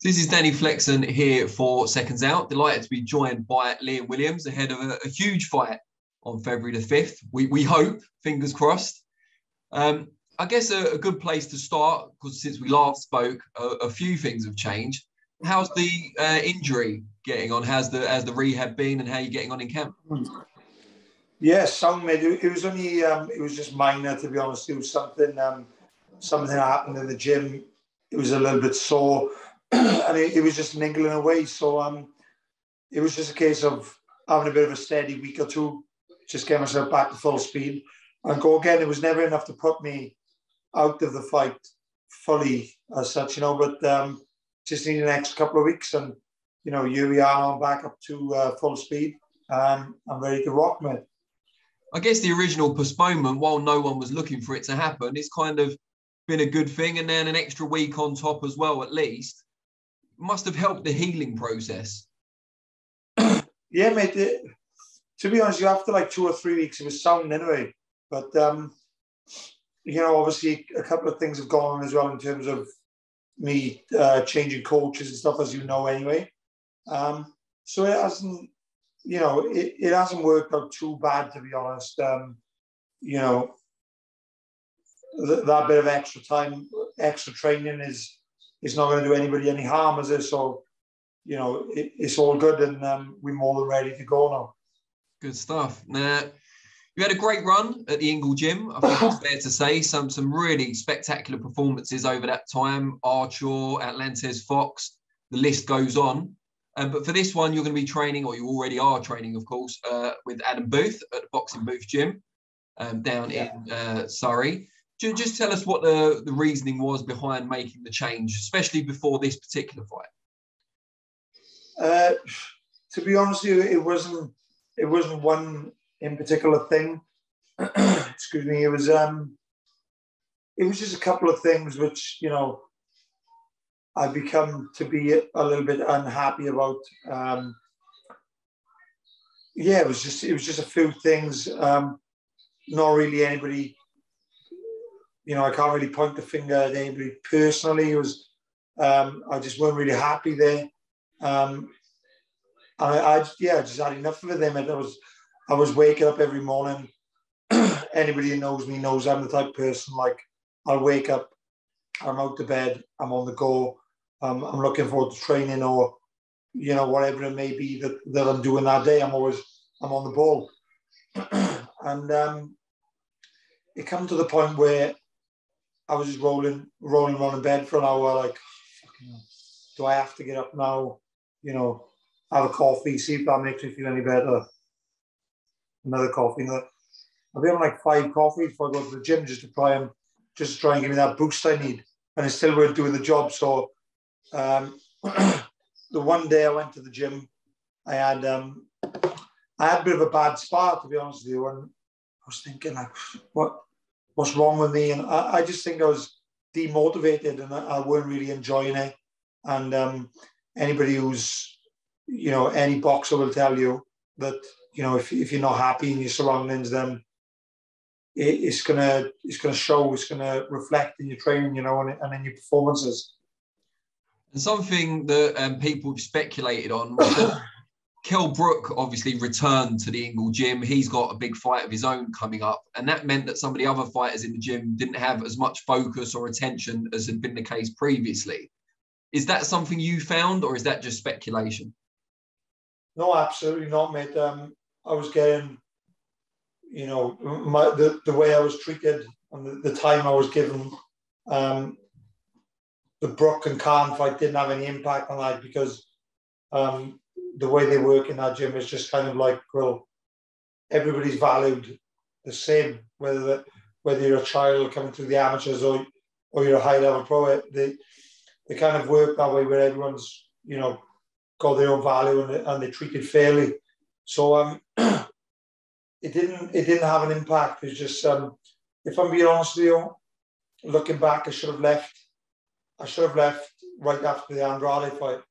This is Danny Flexon here for Seconds Out. Delighted to be joined by Liam Williams ahead of a huge fight on February the 5th. We hope, fingers crossed. I guess a good place to start, because since we last spoke, a few things have changed. How's the injury getting on? How's the rehab been, and how are you getting on in camp? Yeah, sound mate. It was only it was just minor, to be honest. It was something happened in the gym. It was a little bit sore, and it was just niggling away. So it was just a case of having a bit of a steady week or two, just get myself back to full speed and go again. It was never enough to put me out of the fight fully as such, but just need an extra couple of weeks, and here we are, I'm back up to full speed. I'm ready to rock, mate. I guess the original postponement, while no one was looking for it to happen, it's kind of been a good thing, and then an extra week on top as well, at least, must have helped the healing process. Yeah, mate. To be honest, after like 2 or 3 weeks, it was sound anyway. But obviously, a couple of things have gone on as well in terms of me changing coaches and stuff, as you know, anyway. So it hasn't, it hasn't worked out too bad, to be honest. That bit of extra time, extra training is not going to do anybody any harm, is it? So, it's all good, and we're more than ready to go now. Good stuff. Now, you had a great run at the Ingle gym. I think it's fair to say some really spectacular performances over that time. Archer, Atlantis, Fox, the list goes on. But for this one, you're going to be training, or you already are training, of course, with Adam Booth at the Boxing Booth gym down in Surrey. Just tell us what the reasoning was behind making the change, especially before this particular fight. To be honest with you, it wasn't one in particular thing. Excuse me. It was just a couple of things which I've become to be a little bit unhappy about. It was just a few things. Not really anybody. I can't really point the finger at anybody personally. It was I just weren't really happy there. I just had enough of it then. I was waking up every morning. Anybody who knows me knows I'm the type of person, like, I'll wake up, I'm out to bed, I'm on the go, I'm looking forward to training, or whatever it may be that I'm doing that day. I'm on the ball. And it come to the point where I was just rolling around in bed for an hour, like, do I have to get up now? Have a coffee, see if that makes me feel any better. Another coffee. I've been on like 5 coffees before I go to the gym just to try and give me that boost I need, and it still weren't doing the job. So the one day I went to the gym, I had a bit of a bad spot, to be honest with you, and I was thinking, like, what's wrong with me? And I just think I was demotivated, and I weren't really enjoying it. And anybody who's any boxer will tell you that if you're not happy in your surroundings, then it's gonna show, it's gonna reflect in your training, and in your performances. And something that people have speculated on was that Kell Brook obviously returned to the Ingle gym. He's got a big fight of his own coming up, and that meant that some of the other fighters in the gym didn't have as much focus or attention as had been the case previously. Is that something you found, or is that just speculation? No, absolutely not, mate. I was getting, the way I was treated and the time I was given. The Brook and Khan fight didn't have any impact on that, because the way they work in that gym is just kind of like, well, everybody's valued the same, whether you're a child coming through the amateurs or you're a high level pro. They kind of work that way, where everyone's got their own value, and they're treated fairly. So it didn't have an impact. It's just, if I'm being honest with you, looking back, I should have left right after the Andrade fight.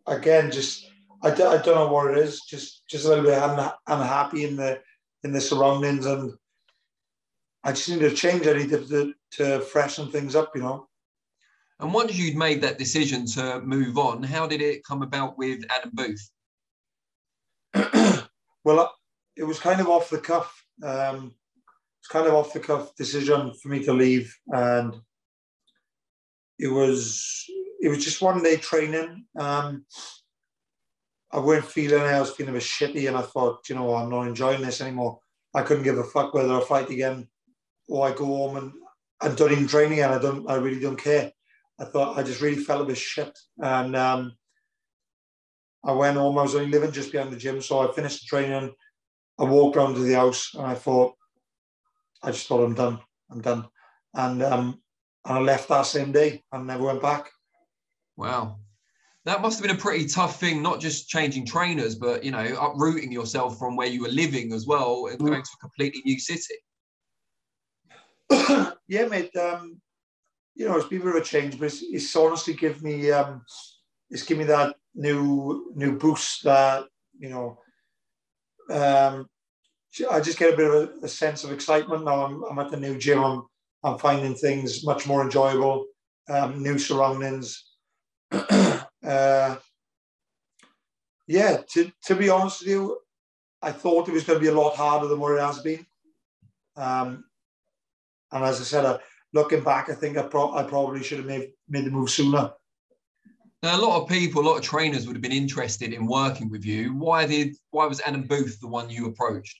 Again, just I don't know what it is. Just a little bit unhappy in the surroundings, and I just needed to change. I needed to freshen things up, And once you'd made that decision to move on, how did it come about with Adam Booth? Well, it was kind of off the cuff. It's kind of off the cuff decision for me to leave, and it was just one day training. I weren't feeling it. I was feeling a bit shitty, and I thought, you know, I'm not enjoying this anymore. I couldn't give a fuck whether I fight again or I go home and don't even train again. I really don't care. I thought I just really felt a bit shit, and I went home. I was only living just behind the gym, so I finished the training. I walked round to the house, and I just thought, I'm done. And I left that same day and never went back. Wow. That must have been a pretty tough thing, not just changing trainers, but, you know, uprooting yourself from where you were living as well and going to a completely new city. Yeah, mate. You know, it's been a bit of a change, but it's honestly given me that new boost that, you know, I just get a bit of a sense of excitement now. I'm at the new gym. I'm finding things much more enjoyable, new surroundings. Yeah, to be honest with you, I thought it was going to be a lot harder than what it has been. And as I said, looking back, I think I probably should have made the move sooner. Now, a lot of people, a lot of trainers would have been interested in working with you. Why was Adam Booth the one you approached?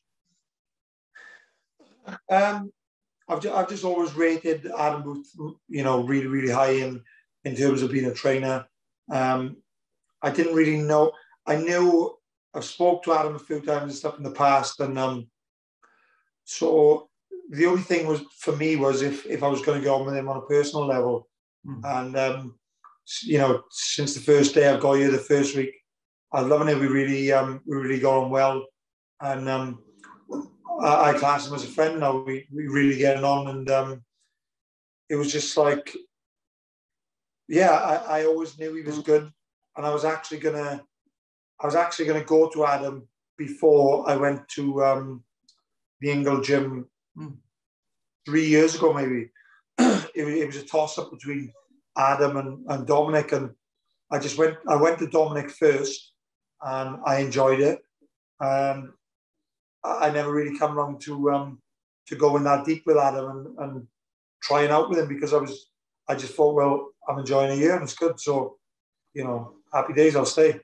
I've just always rated Adam Booth, you know, really, really high in terms of being a trainer. I didn't really know. I knew I've spoke to Adam a few times and stuff in the past, and so the only thing was for me was if I was going to go on with him on a personal level, and you know, since the first day I've got here, the first week, I'm loving it. We really got on well, and I class him as a friend now. We really getting on, and it was just like, yeah, I always knew he was good, and I was actually gonna go to Adam before I went to the Ingle gym 3 years ago, maybe. It was a toss up between Adam and Dominic, and I went to Dominic first, and I enjoyed it. I never really come around to going that deep with Adam and trying out with him, because I just thought, well, I'm enjoying it here and it's good. So, you know, happy days, I'll stay.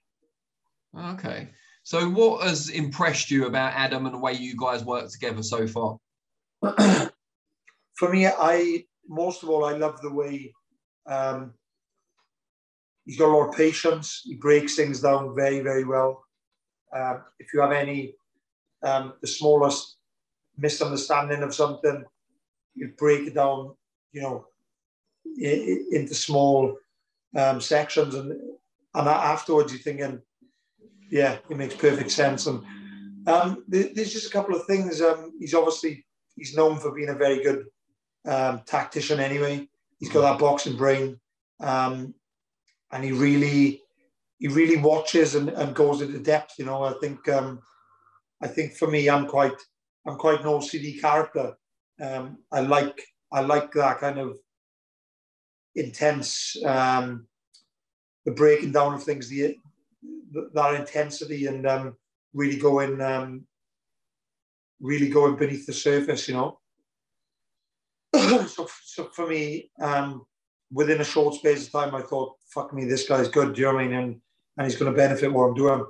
Okay. So what has impressed you about Adam and the way you guys work together so far? For me, most of all, I love the way he's got a lot of patience. He breaks things down very, very well. If you have the smallest misunderstanding of something, you break it down, you know, into small sections, and afterwards you're thinking, yeah, it makes perfect sense. And there's just a couple of things. He's known for being a very good tactician anyway. He's got that boxing brain, and he really watches and goes into depth. You know, I think for me, I'm quite an OCD character. I like that kind of intense, the breaking down of things, that intensity, and really going beneath the surface, you know. So for me, within a short space of time, I thought, fuck me, this guy's good, do you know what I mean? And he's going to benefit what I'm doing.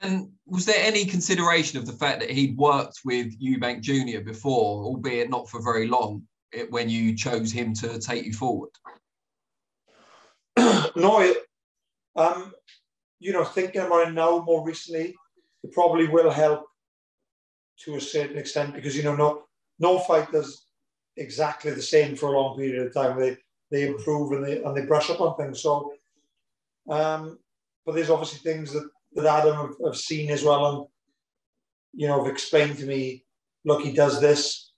And was there any consideration of the fact that he'd worked with Eubank Jr before, albeit not for very long, when you chose him to take you forward? No, you know, thinking about it now more recently, it probably will help to a certain extent, because, you know, no fight does exactly the same for a long period of time. They improve and they brush up on things. So, but there's obviously things that Adam have seen as well, and, you know, have explained to me, look, he does this.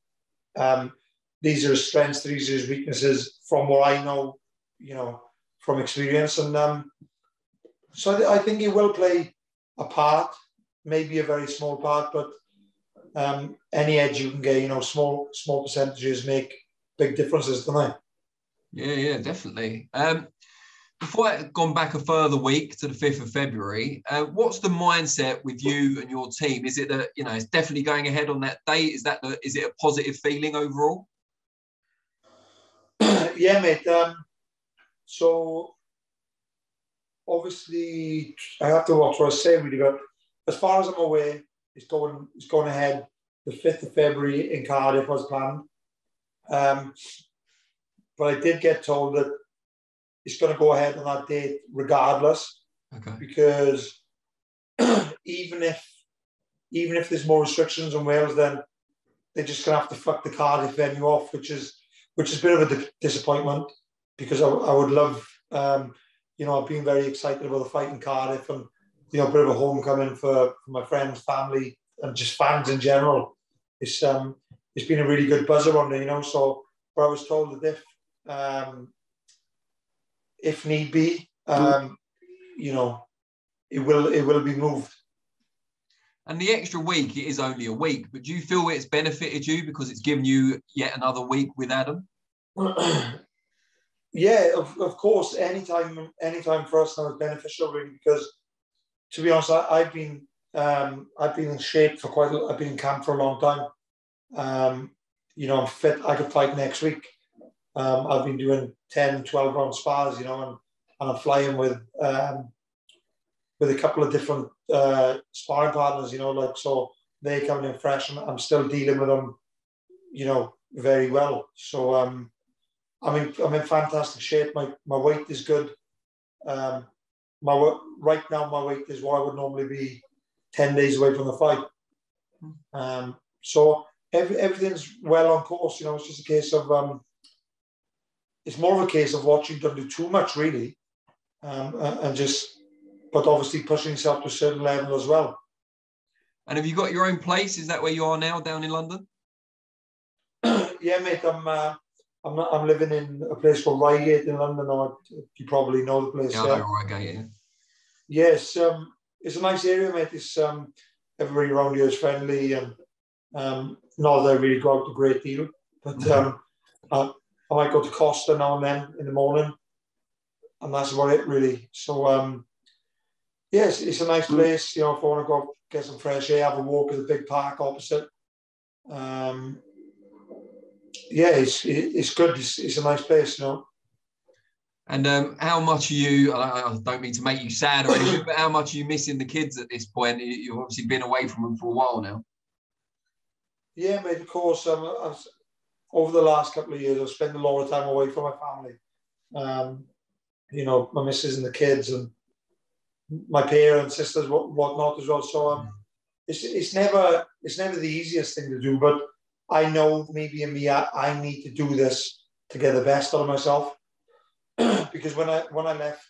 These are his strengths, these are his weaknesses, from what I know, you know, from experience. And so I think it will play a part, maybe a very small part, but any edge you can get, you know, small percentages make big differences, don't they? Yeah, definitely. Before I've gone back a further week to the 5th of February, what's the mindset with you and your team? Is it that, it's definitely going ahead on that date? Is it a positive feeling overall? Yeah, mate. So obviously I have to watch what I say really, but as far as I'm aware, it's going ahead the 5th of February in Cardiff as planned. But I did get told that it's going to go ahead on that date regardless. Okay. Because even if there's more restrictions in Wales, then they're just going to have to fuck the Cardiff venue off, which is a bit of a disappointment, because I would love, I've been very excited about the fight in Cardiff, and a bit of a homecoming for my friends, family, and just fans in general. It's been a really good buzz around it, So, but I was told that if need be, it will be moved. And the extra week, it is only a week, but do you feel it's benefited you because it's given you yet another week with Adam? Yeah, of course. Anytime for us now is beneficial, really, because to be honest, I've been in shape for I've been in camp for a long time. I'm fit. I could fight next week. I've been doing 10, 12 round spars, and I'm flying with a couple of different sparring partners, so they're coming in fresh, and I'm still dealing with them, very well. So I'm in fantastic shape. My weight is good. Right now my weight is what I would normally be 10 days away from the fight. So everything's well on course. It's just a case of it's more of a case of watching don't do too much, really, but obviously pushing yourself to a certain level as well. And have you got your own place? Is that where you are now, down in London? Yeah, mate. I'm living in a place called Reigate in London. Or you probably know the place. Yeah, I know Reigate. Yeah. Yes, it's a nice area, mate. It's everybody around here is friendly, and not that I really go out a great deal, but I might go to Costa now and then in the morning, and that's about it, really. So yes, it's a nice place. If I want to go get some fresh air, have a walk at the big park opposite. Yeah, it's good. It's a nice place, And how much are you, I don't mean to make you sad or anything, but how much are you missing the kids at this point? You've obviously been away from them for a while now. Yeah, mate, of course. Over the last couple of years, I've spent a lot of time away from my family. My missus and the kids, and my parents, sisters, whatnot as well. So it's never the easiest thing to do, but I know maybe in me, I need to do this to get the best out of myself. Because when I left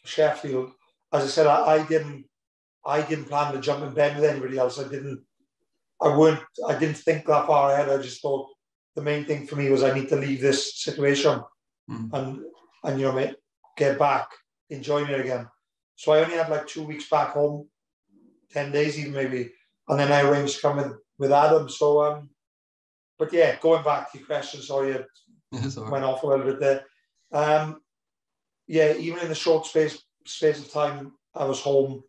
Sheffield, as I said, I didn't plan to jump in bed with anybody else. I didn't think that far ahead. I just thought the main thing for me was I need to leave this situation and mate, get back, enjoying it again. So I only had like 2 weeks back home, 10 days even maybe, and then I arranged to come with Adam. So but yeah, going back to your question, sorry, it went off a little bit there. Yeah, even in the short space of time I was home,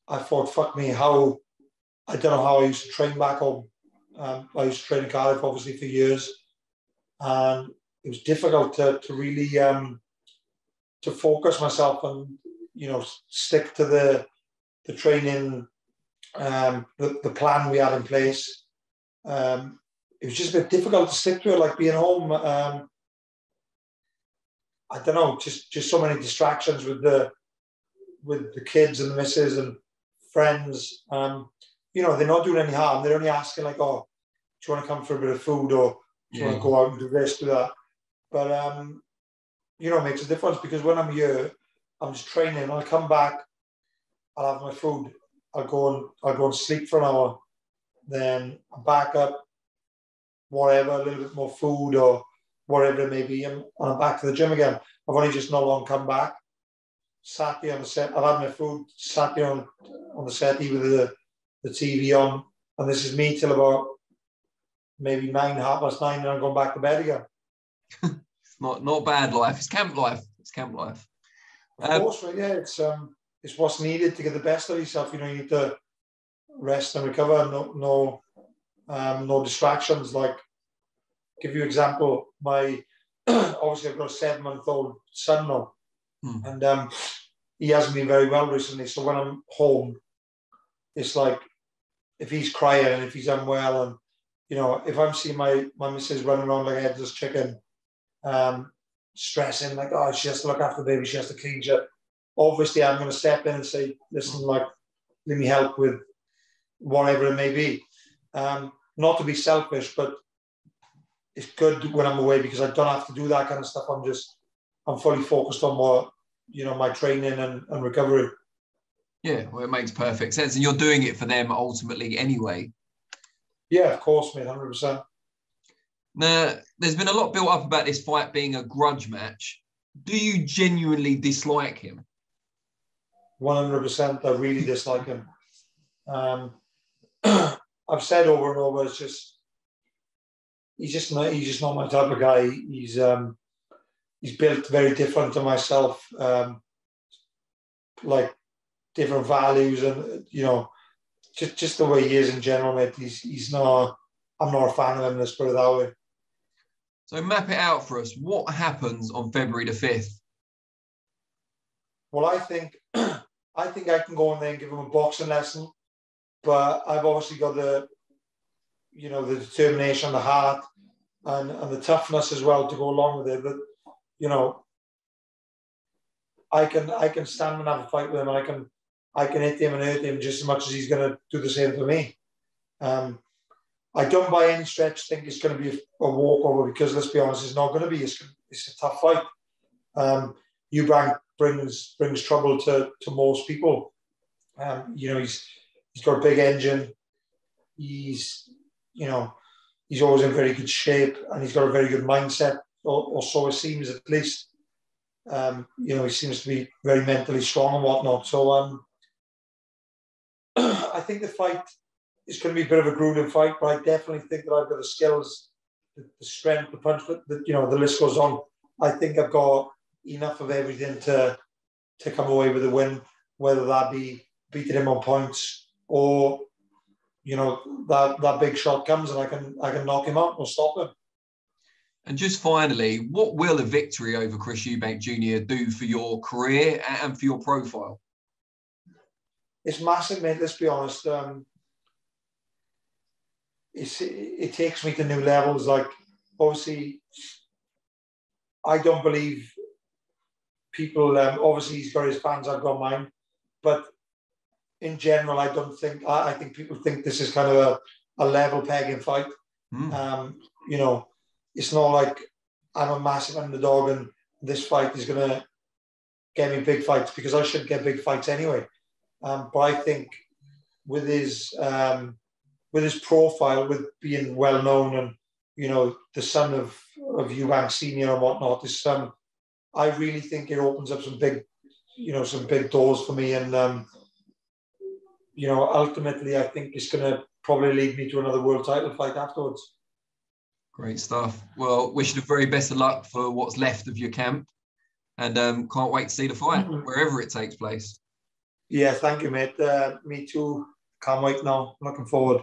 I thought, fuck me, I don't know how I used to train back home. I used to train in Cardiff, obviously, for years, and it was difficult to really to focus myself and stick to the training, the plan we had in place. It was just a bit difficult to stick to it, like being home. I don't know, just so many distractions with the kids and the missus and friends. They're not doing any harm. They're only asking like, oh, do you want to come for a bit of food, or do you want to go out and do this, do that? But it makes a difference, because when I'm here, I'm just training. I'll come back, I'll have my food, I'll go and sleep for an hour, then I'm back up, whatever, a little bit more food or whatever it may be, and I'm back to the gym again. I've only just not long come back, sat here on the set. I've had my food, sat here on the settee with the TV on, and this is me till about maybe 9, 9:30, and I'm going back to bed again. not bad life. It's camp life. It's camp life. Of course, right? Yeah, it's what's needed to get the best of yourself. You know, you need to rest and recover. No distractions. Like, give you an example. Obviously I've got a 7-month-old son now, and he hasn't been very well recently. So when I'm home, it's like if he's crying and if he's unwell, and you know, if I'm seeing my missus running around like a headless chicken, stressing like, oh, she has to look after the baby, she has to clean shit. Obviously, I'm going to step in and say, listen, like, let me help with whatever it may be. Not to be selfish, but it's good when I'm away because I don't have to do that kind of stuff. I'm fully focused on what, you know, my training and recovery. Yeah, well, it makes perfect sense. And you're doing it for them ultimately anyway. Yeah, of course, mate, 100%. Now, there's been a lot built up about this fight being a grudge match. Do you genuinely dislike him? 100%. I really dislike him. I've said over and over, he's just not my type of guy. He's built very different to myself, like different values, and you know, just the way he is in general, mate. I'm not a fan of him. Let's put it that way. So map it out for us. What happens on February the 5th? Well, I think I can go in there and give him a boxing lesson, but I've obviously got the determination, the heart, and the toughness as well to go along with it. But you know, I can stand and have a fight with him, and I can hit him and hurt him just as much as he's going to do the same for me. I don't by any stretch think it's going to be a walkover because, let's be honest, it's not going to be. It's a tough fight. Eubank brings trouble to most people. You know, he's got a big engine. He's always in very good shape, and he's got a very good mindset, or so it seems at least. You know, he seems to be very mentally strong and whatnot. So I think the fight is going to be a bit of a grueling fight, but I definitely think that I've got the skills, the strength, the punch, the list goes on. I think I've got enough of everything to come away with a win, whether that be beating him on points or, you know, that big shot comes and I can knock him out or stop him. And just finally, what will a victory over Chris Eubank Jr. do for your career and for your profile? It's massive, mate. Let's be honest. It takes me to new levels. Like, obviously, I don't believe people. Obviously, he's got his fans. I've got mine. But in general, I don't think. I think people think this is kind of a level pegging fight. You know, it's not like I'm a massive underdog and this fight is going to get me big fights, because I should get big fights anyway. But I think with his profile, with being well known and, you know, the son of Eubank Sr. and whatnot, I really think it opens up some big doors for me. And, you know, ultimately, I think it's going to probably lead me to another world title fight afterwards. Great stuff. Well, wish you the very best of luck for what's left of your camp, and can't wait to see the fight, wherever it takes place. Yeah, thank you, mate. Me too. Can't wait now. Looking forward.